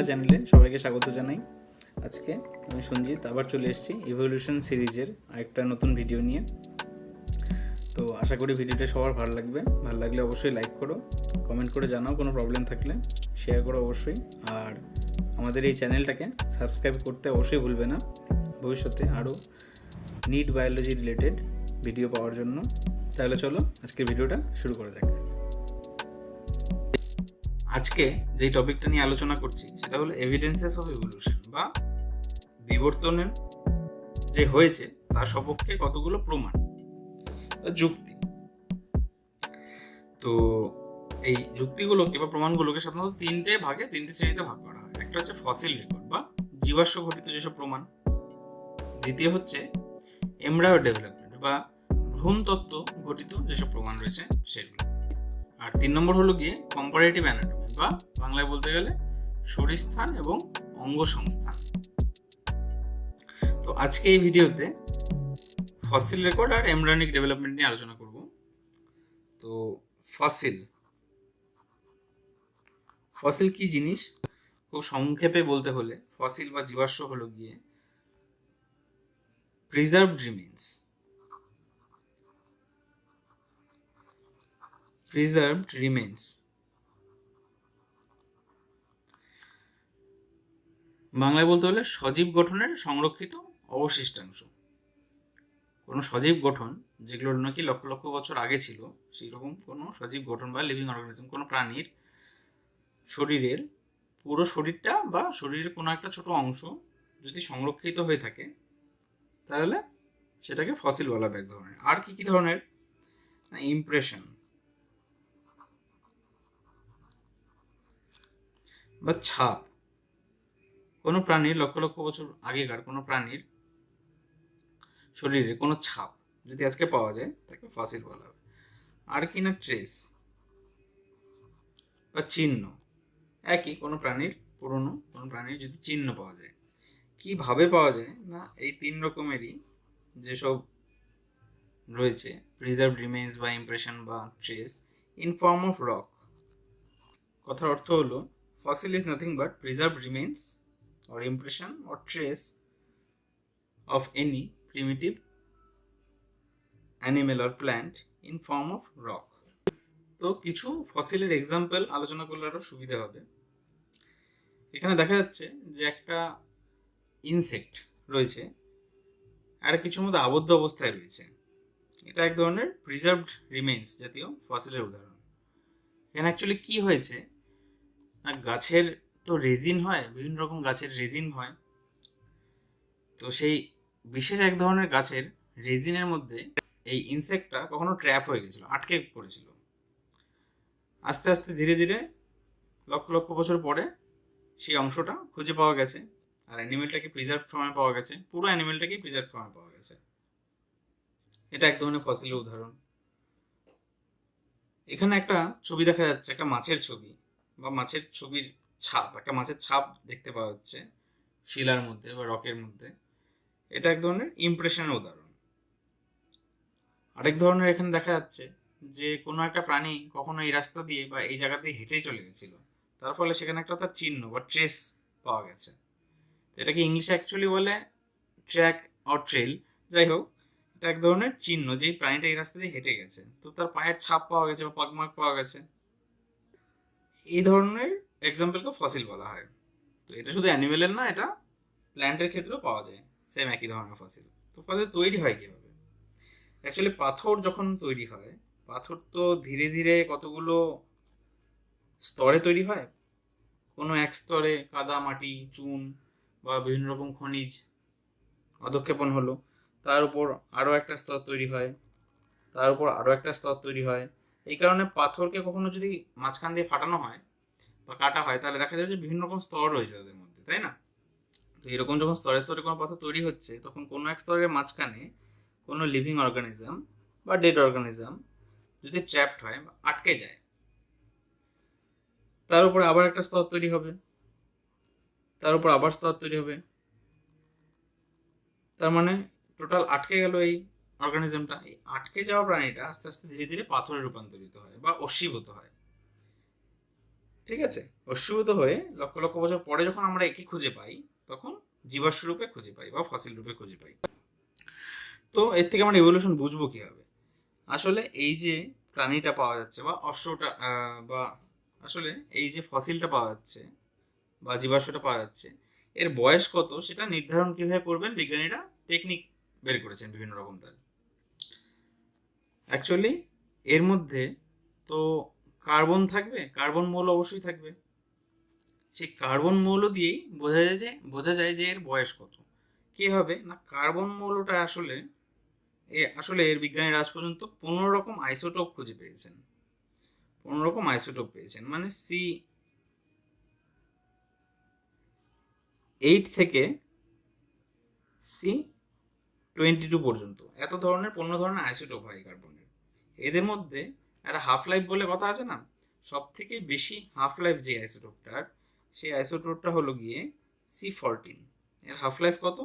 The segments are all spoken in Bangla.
চ্যানেলে সবাইকে স্বাগত জানাই। আজকে আমি সঞ্জিত আবার চলে এসেছি ইভলিউশন সিরিজের আরেকটা নতুন ভিডিও নিয়ে। তো আশা করি ভিডিওটা সবার ভালো লাগবে। ভালো লাগলে অবশ্যই লাইক করো, কমেন্ট করে জানাও কোনো প্রবলেম থাকলে, শেয়ার করো অবশ্যই। আর আমাদের এই চ্যানেলটাকে সাবস্ক্রাইব করতে অবশ্যই ভুলবে না ভবিষ্যতে আরও নিট বায়োলজি রিলেটেড ভিডিও পাওয়ার জন্য। তাহলে চলো আজকের ভিডিওটা শুরু করা যাক। আজকে যেই টপিকটা নিয়ে আলোচনা করছি সেটা হলো এভিডেন্সেস অফ ইভলিউশন, বা বিবর্তনের যে হয়েছে তার সপক্ষে কতগুলো প্রমাণ বা যুক্তি। তো এই যুক্তিগুলোকে বা প্রমাণগুলোকে সাধারণত তিনটে শ্রেণীতে ভাগ করা হয়। একটা হচ্ছে ফসিল রেকর্ড বা জীবাশ্ম ঘটিত যেসব প্রমাণ, দ্বিতীয় হচ্ছে এমব্রায়ো ডেভেলপমেন্ট বা ভ্রূণতত্ত্ব ঘটিত যেসব প্রমাণ রয়েছে সেগুলো, আর 3 নম্বর হলো গিয়ে কম্পারেটিভ অ্যানাটমি বা বাংলায় বলতে গেলে শরীরস্থান এবং অঙ্গ সংস্থান। তো আজকে এই ভিডিওতে ফসিল রেকর্ড আর এমব্রায়োনিক ডেভেলপমেন্ট নিয়ে আলোচনা করব। তো ফসিল কি জিনিস, খুব সংক্ষেপে বলতে হলে ফসিল বা জীবাশ্ম হলো গিয়ে প্রিজার্ভড রিমেন্স বাংলায় বলতে হলে সজীব গঠনের সংরক্ষিত অবশিষ্টাংশ। কোনো সজীব গঠন যেগুলো নাকি লক্ষ লক্ষ বছর আগে ছিল, সেই রকম কোনো সজীব গঠন বা লিভিং অর্গানিজম, কোনো প্রাণীর শরীরের পুরো শরীরটা বা শরীরের কোনো একটা ছোট অংশ যদি সংরক্ষিত হয়ে থাকে তাহলে সেটাকে ফসিল বলা হবে এক ধরনের। আর কি কি ধরনের? ইমপ্রেশন বা ছাপ, কোনো প্রাণীর লক্ষ লক্ষ বছর আগেকার কোনো প্রাণীর শরীরে কোনো ছাপ যদি আজকে পাওয়া যায় তাকে ফসিল বলা হবে। আর কি না ট্রেস বা চিহ্ন, একই কোনো প্রাণীর পুরনো কোনো প্রাণীর যদি চিহ্ন পাওয়া যায়। কিভাবে পাওয়া যায় না, এই 3 রকমেরই যেসব রয়েছে প্রিজার্ভ রিমেইনস বা ইমপ্রেশন বা trace in form of rock. কথার অর্থ হলো fossil is nothing but preserve remains or impression or trace of any primitive animal or plant in form of rock. তো কিছু ফসিলের এক্সাম্পল আলোচনা করলে আরও সুবিধা হবে। এখানে দেখা যাচ্ছে যে একটা ইনসেক্ট রয়েছে আর কিছুর মধ্যে আবদ্ধ অবস্থায় রয়েছে। এটা এক ধরনের প্রিজার্ভড রিমেইনস জাতীয় ফসিলের উদাহরণ। এখানে অ্যাকচুয়ালি কি হয়েছে না, গাছের তো রেজিন হয়, বিভিন্ন রকম গাছের রেজিন হয়। তো সেই বিশেষ এক ধরনের গাছের রেজিনের মধ্যে এই ইনসেক্টটা কখনো ট্র্যাপ হয়ে গেছিল, আটকে পড়েছিল। আস্তে আস্তে ধীরে ধীরে লক্ষ লক্ষ বছর পরে সেই অংশটা খুঁজে পাওয়া গেছে আর অ্যানিমেলটাকে প্রিজার্ভ ফর্মে পাওয়া গেছে, পুরো অ্যানিমেলটাকেই প্রিজার্ভ ফর্মে পাওয়া গেছে। এটা এক ধরনের ফসিলের উদাহরণ। এখানে একটা ছবি দেখা যাচ্ছে, একটা মাছের ছবি বা মাছের ছবির ছাপ, একটা মাছের ছাপ দেখতে পাওয়া যাচ্ছে শিলার মধ্যে বা রকের মধ্যে। এটা এক ধরনের ইমপ্রেশনের উদাহরণ। আরেক ধরনের এখানে দেখা যাচ্ছে যে কোনো একটা প্রাণী কখনো এই রাস্তা দিয়ে বা এই জায়গা দিয়ে হেঁটেই চলে গেছিল, তার ফলে সেখানে একটা তার চিহ্ন বা ট্রেস পাওয়া গেছে। তো এটাকে ইংলিশে অ্যাকচুয়ালি বলে ট্র্যাক অর ট্রেল। যাই হোক, এটা এক ধরনের চিহ্ন যে প্রাণীটা এই রাস্তা দিয়ে হেঁটে গেছে, তো তার পায়ের ছাপ পাওয়া গেছে বা পাগমার্ক পাওয়া গেছে। এই ধরনের এক্সাম্পলকে ফসিল বলা হয়। তো এটা শুধু অ্যানিমেলের না, এটা প্ল্যান্টের ক্ষেত্রেও পাওয়া যায় সেম একই ধরনের ফসিল। তো ফসিল তৈরি হয় কীভাবে? অ্যাকচুয়ালি পাথর যখন তৈরি হয়, পাথর তো ধীরে ধীরে কতগুলো স্তরে তৈরি হয়। কোনো এক স্তরে কাদা, মাটি, চুন বা বিভিন্ন রকম খনিজ অধঃক্ষেপণ হলো, তার উপর আরও একটা স্তর তৈরি হয়, তার উপর আরও একটা স্তর তৈরি হয়। এই কারণে পাথরকে কখনো যদি মাঝখান দিয়ে ফাটানো হয় বা কাটা হয় তাহলে দেখা যায় যে বিভিন্ন রকম স্তর রয়েছে তাদের মধ্যে, তাই না? তো এরকম যখন স্তরে স্তরে কোনো পাথর তৈরি হচ্ছে, তখন কোনো এক স্তরের মাঝখানে কোনো লিভিং অর্গানিজম বা ডেড অর্গানিজম যদি ট্র্যাপড হয় বা আটকে যায়, তার উপরে আবার একটা স্তর তৈরি হবে, তার উপর আবার স্তর তৈরি হবে। তার মানে টোটাল আটকে গেল এই অর্গানিজমটা। এই আটকে যাওয়া প্রাণীটা আস্তে আস্তে ধীরে ধীরে পাথরে রূপান্তরিত হয় বা অশ্বীভূত হয়। ঠিক আছে, অশ্বীভূত হয়ে লক্ষ লক্ষ বছর পরে যখন আমরা একে খুঁজে পাই, তখন জীবাশ্ম রূপে খুঁজে পাই বা ফসিল রূপে খুঁজে পাই। তো এর থেকে আমরা ইভলিউশন বুঝবো কিভাবে? আসলে এই যে প্রাণীটা পাওয়া যাচ্ছে বা অশ্বটা বা আসলে এই যে ফসিলটা পাওয়া যাচ্ছে বা জীবাশ্মটা পাওয়া যাচ্ছে, এর বয়স কত সেটা নির্ধারণ কিভাবে করবেন? বিজ্ঞানীরা টেকনিক বের করেছেন বিভিন্ন রকম। তার অ্যাকচুয়ালি এর মধ্যে তো কার্বন থাকবে, কার্বন মৌল অবশ্যই থাকবে। সেই কার্বন মৌল দিয়েই বোঝা যায় যে এর বয়স কত। কিভাবে না, কার্বন মৌলটা আসলে এর বিজ্ঞানীরা আজ পর্যন্ত 15 রকম আইসোটোপ খুঁজে পেয়েছেন। 15 রকম আইসোটোপ পেয়েছেন, মানে C8 থেকে C22 পর্যন্ত এত ধরনের 15 ধরনের আইসোটোপ হয় কার্বনের। এদের মধ্যে একটা হাফ লাইফ বলে কথা আছে না, সব থেকে বেশি হাফ লাইফ যে আইসোটোপটার, সেই আইসোটোপটা হলো গিয়ে C14। এর হাফ লাইফ কত?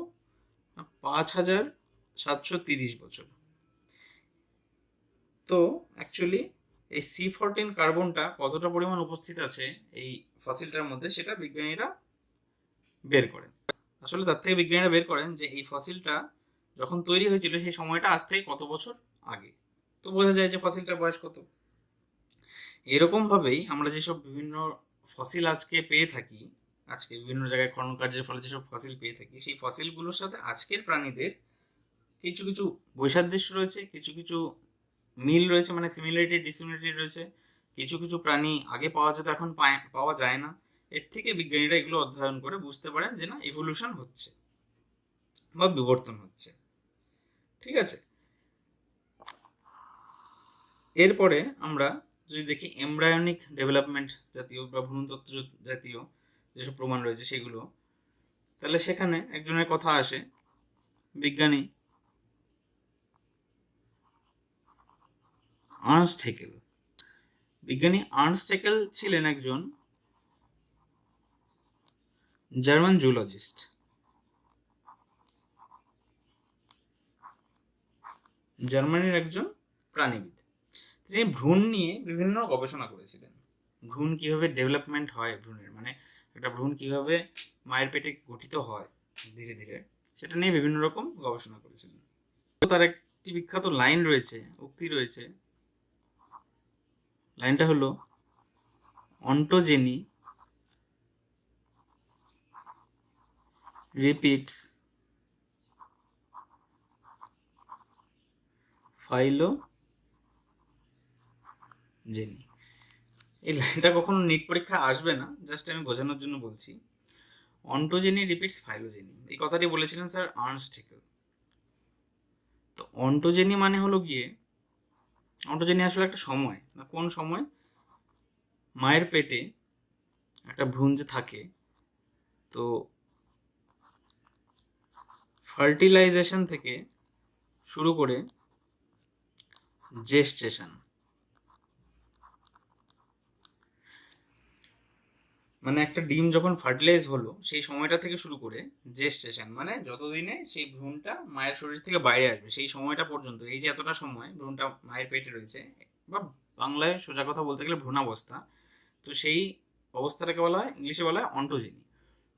5730 বছর। তো অ্যাকচুয়ালি এই C14 কার্বনটা কতটা পরিমাণ উপস্থিত আছে এই ফসিলটার মধ্যে, সেটা বিজ্ঞানীরা বের করেন। আসলে তার থেকে বিজ্ঞানীরা বের করেন যে এই ফসিলটা যখন তৈরি হয়েছিল সেই সময়টা আজ থেকে কত বছর আগে। তো বোঝা যায় যে ফসিলটার বয়স কত। এরকম ভাবেই আমরা যেসব বিভিন্ন ফসিল আজকে পেয়ে থাকি, আজকে বিভিন্ন জায়গায় খনন কার্যের ফলে যেসব ফসিল পেয়ে থাকি, সেই ফসিলগুলোর সাথে আজকের প্রাণীদের কিছু কিছু বৈসাদৃশ্য রয়েছে, কিছু কিছু মিল রয়েছে, মানে সিমিলারিটি ডিসিমিলারিটি রয়েছে। কিছু কিছু প্রাণী আগে পাওয়া যেত, এখন পাওয়া যায় না। এর থেকে বিজ্ঞানীরা এগুলো অধ্যয়ন করে বুঝতে পারেন যে না, ইভলিউশন হচ্ছে বা বিবর্তন হচ্ছে। ঠিক আছে, এরপরে আমরা যদি দেখি এমব্রায়োনিক ডেভেলপমেন্ট জাতীয় বা ভ্রূণতত্ত্ব জাতীয় যেসব প্রমাণ রয়েছে সেগুলো, তাহলে সেখানে একজনের কথা আসে, বিজ্ঞানী আর্নস্ট হেকেল। বিজ্ঞানী আর্নস্ট হেকেল ছিলেন একজন জার্মান জুলজিস্ট। জার্মানির একজন প্রাণীবিদ। তিনি ভ্রূণ নিয়ে বিভিন্ন গবেষণা করেছিলেন। ভ্রূণ কিভাবে ডেভেলপমেন্ট হয়, ভ্রূণের মানে একটা ভ্রূণ কিভাবে মায়ের পেটে গঠিত হয় ধীরে ধীরে, সেটা নিয়ে বিভিন্ন রকম গবেষণা করেছিলেন। তো তার একটি বিখ্যাত লাইন রয়েছে, উক্তি রয়েছে। লাইনটা হলো, অন্টোজেনি রিপিটস ফাইলোজেনি। এই লাইনটা কখনো নিট পরীক্ষা আসবে না, জাস্ট আমি বোঝানোর জন্য বলছি। অন্টোজেনি রিপিটস ফাইলোজেনি, এই কথাটি বলেছিলেন স্যার আর্নস্ট হেকেল। তো অন্টোজেনি মানে হলো গিয়ে, অন্টোজেনি আসলে একটা সময়, না কোন সময় মায়ের পেটে একটা ভ্রূণ যে থাকে, তো ফার্টিলাইজেশন থেকে শুরু করে জেস্টেশন, মানে একটা ডিম যখন ফার্টিলাইজ হলো সেই সময়টা থেকে শুরু করে জেস্টেশন, মানে যতদিনে সেই ভ্রূণটা মায়ের শরীর থেকে বাইরে আসবে সেই সময়টা পর্যন্ত, এই যে এতটা সময় ভ্রূণটা মায়ের পেটে রয়েছে, বা বাংলায় সোজা কথা বলতে গেলে ভ্রূণাবস্থা, তো সেই অবস্থাটাকে বলা হয়, ইংলিশে বলা হয় অন্টোজেনি।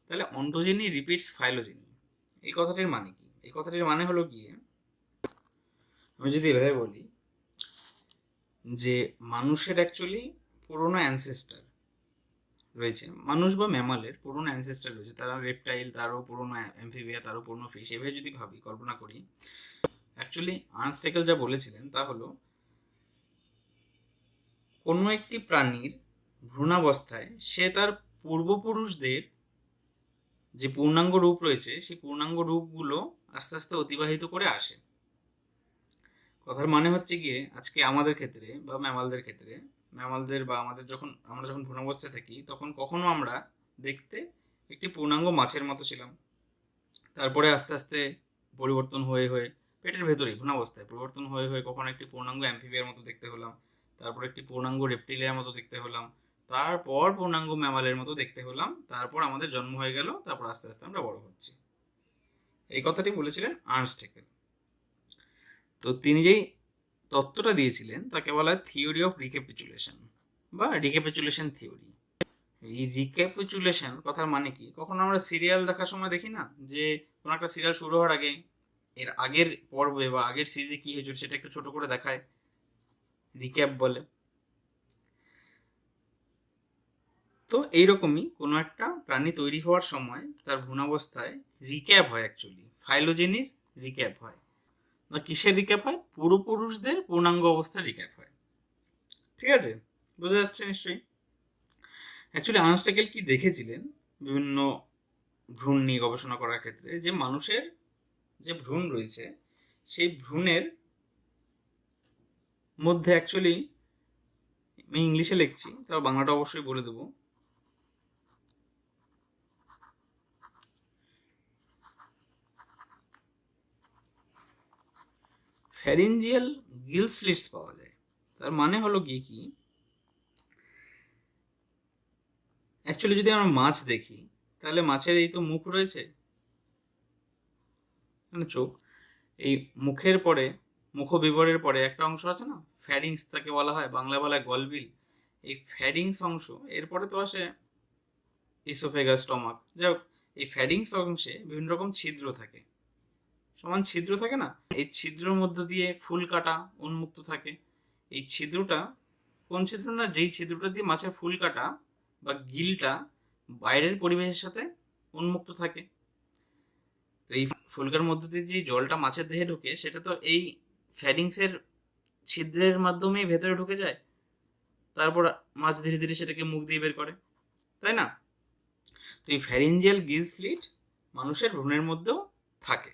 তাহলে অন্টোজেনি রিপিটস ফাইলোজেনি, এই কথাটির মানে কি? এই কথাটির মানে হলো গিয়ে, আমি যদি এভাবে বলি যে মানুষের অ্যাকচুয়ালি পুরোনো অ্যানসেস্টার রয়েছে, মানুষ বা ম্যামালের পুরোনো অ্যানসেস্টার রয়েছে, তারা রেপটাইল, তারও পুরোনো অ্যাম্ফিবিয়া, তারও পুরোনো ফিশ, এভাবে যদি ভাবি, কল্পনা করি, অ্যাকচুয়ালি আর্নস্ট হেকেল যা বলেছিলেন তা হলো, কোনো একটি প্রাণীর ভ্রূণাবস্থায় সে তার পূর্বপুরুষদের যে পূর্ণাঙ্গ রূপ রয়েছে সেই পূর্ণাঙ্গ রূপগুলো আস্তে আস্তে অতিবাহিত করে আসে। কথার মানে হচ্ছে গিয়ে, আজকে আমাদের ক্ষেত্রে বা ম্যামালদের ক্ষেত্রে, ম্যামালদের বা আমরা যখন ভ্রূণাবস্থায় থাকি, তখন কখনো আমরা দেখতে একটি পূর্ণাঙ্গ মাছের মতো ছিলাম। তারপরে আস্তে আস্তে পরিবর্তন হয়ে হয়ে পেটের ভেতরেই ভ্রূণাবস্থায় পরিবর্তন হয়ে হয়ে কখনো একটি পূর্ণাঙ্গ অ্যাম্ফিবিয়ার মতো দেখতে হলাম, তারপর একটি পূর্ণাঙ্গ রেপটিলিয়ার মতো দেখতে হলাম, তারপর পূর্ণাঙ্গ ম্যামালের মতো দেখতে হলাম, তারপর আমাদের জন্ম হয়ে গেল, তারপর আস্তে আস্তে আমরা বড় হচ্ছি। এই কথাটি বলেছিলেন আর্নস্ট হেকেল। তো তিনি যেই তত্ত্বটা দিয়েছিলেন তাকে বলা হয় থিওরি অফ রিক্যাপিচুলেশন বা রিক্যাপিচুলেশন থিওরি। এই রিক্যাপিচুলেশন কথার মানে কি? কখনো আমরা সিরিয়াল দেখার সময় দেখি না যে কোনো একটা সিরিয়াল শুরু হওয়ার আগে এর আগের পর্বে বা আগের সিরিজে কি হয়েছিল সেটা একটু ছোট করে দেখায়, রিক্যাপ বলে। তো এইরকমই কোনো একটা প্রাণী তৈরি হওয়ার সময় তার ভ্রূণাবস্থায় রিক্যাপ হয়, অ্যাকচুয়ালি ফাইলোজেনির রিক্যাপ হয়। না কিসের রিক্যাপ হয়? পূর্বপুরুষদের পূর্ণাঙ্গ অবস্থায় রিক্যাপ হয়। ঠিক আছে, বোঝা যাচ্ছে নিশ্চয়ই। অ্যাকচুয়ালি আর্নস্ট কি দেখেছিলেন বিভিন্ন ভ্রূণ নিয়ে গবেষণা করার ক্ষেত্রে, যে মানুষের যে ভ্রূণ রয়েছে সেই ভ্রূণের মধ্যে অ্যাকচুয়ালি, আমি ইংলিশে লিখছি তাও বাংলাটা অবশ্যই বলে দেবো, ফ্যারিঞ্জিয়াল গিল স্লিটস পাওয়া যায়। তার মানে হলো গিয়ে কি, অ্যাকচুয়ালি যদি আমরা মাছ দেখি তাহলে মাছের এই তো মুখ রয়েছে, মানে চোখ, এই মুখের পরে মুখবিবরের পরে একটা অংশ আছে না, ফ্যারিংস তাকে বলা হয়, বাংলা বলা হয় গলবিল। এই ফ্যারিংস অংশ, এরপরে তো আসে ইসোফেগাস, স্টমাক। যাই হোক, এই ফ্যারিংস অংশে বিভিন্ন রকম ছিদ্র থাকে, সমান ছিদ্র থাকে না, এই ছিদ্রের মধ্য দিয়ে ফুল কাটা উন্মুক্ত থাকে। এই ছিদ্রটা কোন ছিদ্র? না যেই ছিদ্রটা দিয়ে মাছের ফুল কাটা বা গিলটা বাইরের পরিবেশের সাথে উন্মুক্ত থাকে। তো এই ফুলকার মধ্য দিয়ে যে জলটা মাছের দেহে ঢোকে সেটা তো এই ফ্যারিংসের ছিদ্রের মাধ্যমেই ভেতরে ঢুকে যায়, তারপর মাছ ধীরে ধীরে সেটাকে মুখ দিয়ে বের করে, তাই না? তো এই ফ্যারিঞ্জিয়াল গিল স্লিট মানুষের ভ্রূণের মধ্যেও থাকে,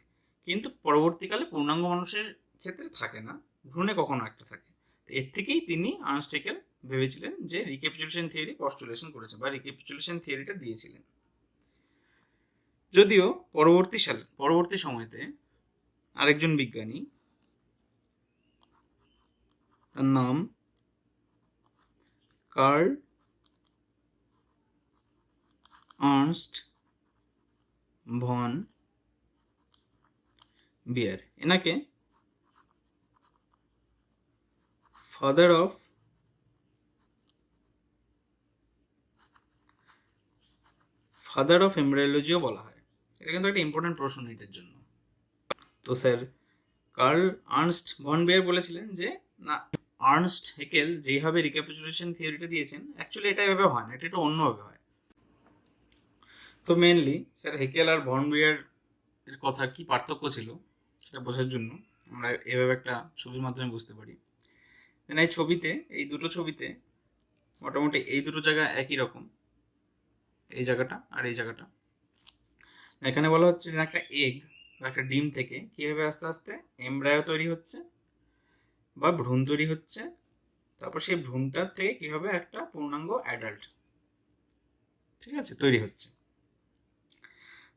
কিন্তু পরবর্তীকালে পূর্ণাঙ্গ মানুষের ক্ষেত্রে থাকে না, ভ্রূণে কখনো একটা থাকে। তো এর থেকেই তিনি আর্নস্টেকেল ভেবেছিলেন যে রিক্যাপিচুলেশন থিওরি পস্টুলেশন করেছেন বা রিক্যাপিচুলেশন থিওরিটা দিয়েছিলেন। যদিও পরবর্তী সময়তে আরেকজন বিজ্ঞানী, তার নাম কার্ল আর্নস্ট ভন বিয়ার, এনাকে ফাদার অফ এমব্রায়োলজিও বলা হয়। এটা কিন্তু একটা ইম্পর্টেন্ট প্রশ্ন এটার জন্য। তো স্যার কার্ল আর্নস্ট ভন বিয়ার বলেছিলেন যে না, আর্নস্ট হেকেল যেভাবে রিক্যাপিচুলেশন থিওরিটা দিয়েছেন অ্যাকচুয়ালি এটা এভাবে হয় না, এটা একটু অন্যভাবে হয়। তো মেনলি স্যার হেকেল আর ভন বিয়ার এর কথার কি পার্থক্য ছিল সেটা বোঝার জন্য আমরা এভাবে একটা ছবির মাধ্যমে বুঝতে পারি। এই ছবিতে, এই দুটো ছবিতে মোটামুটি এই দুটো জায়গা একই রকম, এই জায়গাটা আর এই জায়গাটা। এখানে বলা হচ্ছে যে একটা এগ বা একটা ডিম থেকে কীভাবে আস্তে আস্তে এমব্রায়ো তৈরি হচ্ছে বা ভ্রূণ তৈরি হচ্ছে, তারপর সেই ভ্রূণটার থেকে কীভাবে একটা পূর্ণাঙ্গ অ্যাডাল্ট, ঠিক আছে, তৈরি হচ্ছে।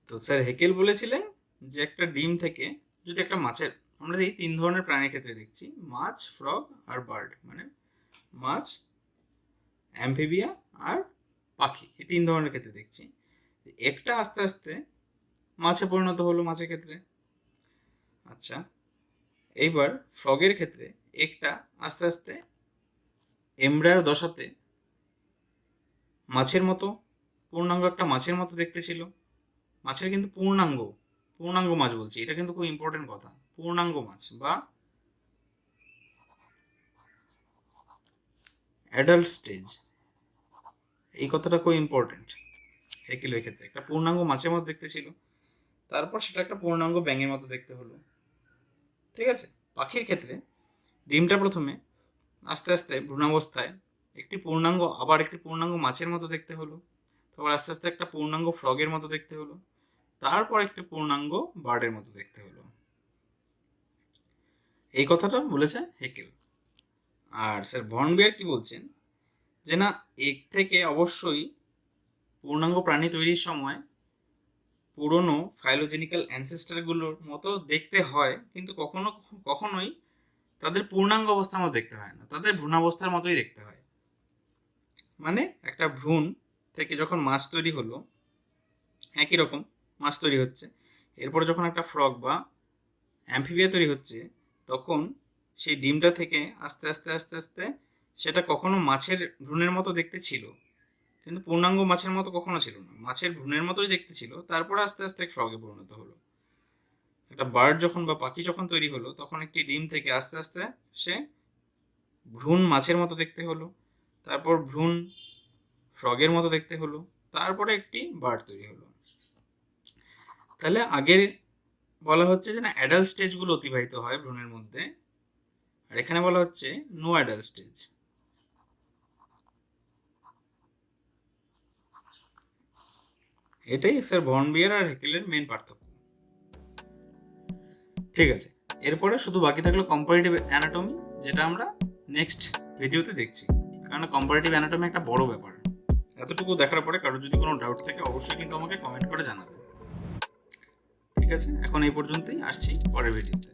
তো স্যার হেকেল বলেছিলেন যে একটা ডিম থেকে যদি একটা মাছের, আমরা এই তিন ধরনের প্রাণীর ক্ষেত্রে দেখছি, মাছ, ফ্রগ আর বার্ড, মানে মাছ, অ্যাম্ফিবিয়া আর পাখি, এই তিন ধরনের ক্ষেত্রে দেখছি একটা আস্তে আস্তে মাছে পরিণত হলো মাছের ক্ষেত্রে। আচ্ছা, এইবার ফ্রগের ক্ষেত্রে একটা আস্তে আস্তে এমব্রায়োর দশাতে মাছের মতো, পূর্ণাঙ্গ একটা মাছের মতো দেখতে ছিল, মাছের কিন্তু পূর্ণাঙ্গ মাছ বলছি, এটা কিন্তু খুব ইম্পর্টেন্ট কথা, পূর্ণাঙ্গ মাছ বা অ্যাডাল্ট স্টেজ, এই কথাটা খুব ইম্পর্টেন্ট। হেকেলের ক্ষেত্রে একটা পূর্ণাঙ্গ মাছের মতো দেখতে ছিল, তারপর সেটা একটা পূর্ণাঙ্গ ব্যাঙের মতো দেখতে হলো, ঠিক আছে। পাখির ক্ষেত্রে ডিমটা প্রথমে আস্তে আস্তে ভ্রূণাবস্থায় আবার একটি পূর্ণাঙ্গ মাছের মতো দেখতে হলো, তারপর আস্তে আস্তে একটা পূর্ণাঙ্গ ফ্রগের মতো দেখতে হলো, তারপর একটি পূর্ণাঙ্গ বার্ডের মতো দেখতে হলো। এই কথাটা বলেছে হেকেল। আর স্যার বর্নবিয়ার কি বলছেন যে না, এগ থেকে অবশ্যই পূর্ণাঙ্গ প্রাণী তৈরির সময় পুরনো ফাইলোজেনিক্যাল অ্যানসেস্টারগুলোর মতো দেখতে হয়, কিন্তু কখনোই তাদের পূর্ণাঙ্গ অবস্থার মতো দেখতে হয় না, তাদের ভ্রূণাবস্থার মতোই দেখতে হয়। মানে একটা ভ্রূণ থেকে যখন মাছ তৈরি হলো, একই রকম মাছ তৈরি হচ্ছে, এরপরে যখন একটা ফ্রগ বা অ্যাম্ফিবিয়া তৈরি হচ্ছে, তখন সেই ডিমটা থেকে আস্তে আস্তে আস্তে আস্তে সেটা কখনো মাছের ভ্রূণের মতো দেখতে ছিল, কিন্তু পূর্ণাঙ্গ মাছের মতো কখনো ছিল না, মাছের ভ্রূণের মতোই দেখতে ছিল। তারপরে আস্তে আস্তে ফ্রগে পরিণত হলো। একটা বার্ড যখন বা পাখি যখন তৈরি হলো, তখন একটি ডিম থেকে আস্তে আস্তে সে ভ্রূণ মাছের মতো দেখতে হলো, তারপর ভ্রূণ ফ্রগের মতো দেখতে হলো, তারপরে একটি বার্ড তৈরি হলো। তাহলে আগের বলা হচ্ছে যে না, অ্যাডাল্ট স্টেজগুলো অতিবাহিত হয় ভ্রূণের মধ্যে, আর এখানে বলা হচ্ছে নো অ্যাডাল্ট স্টেজ। এটাই স্যার বর্নবিয়ার আর হেকেলের মেন পার্থক্য। ঠিক আছে, এরপরে শুধু বাকি থাকলো কম্পারেটিভ অ্যানাটমি, যেটা আমরা নেক্সট ভিডিওতে দেখছি, কারণ কম্পারেটিভ অ্যানাটমি একটা বড় ব্যাপার। এতটুকু দেখার পরে কারোর যদি কোনো ডাউট থাকে অবশ্যই কিন্তু আমাকে কমেন্ট করে জানাবে। ঠিক আছে, এখন এই পর্যন্তই, আসছি পরের ভিডিওতে।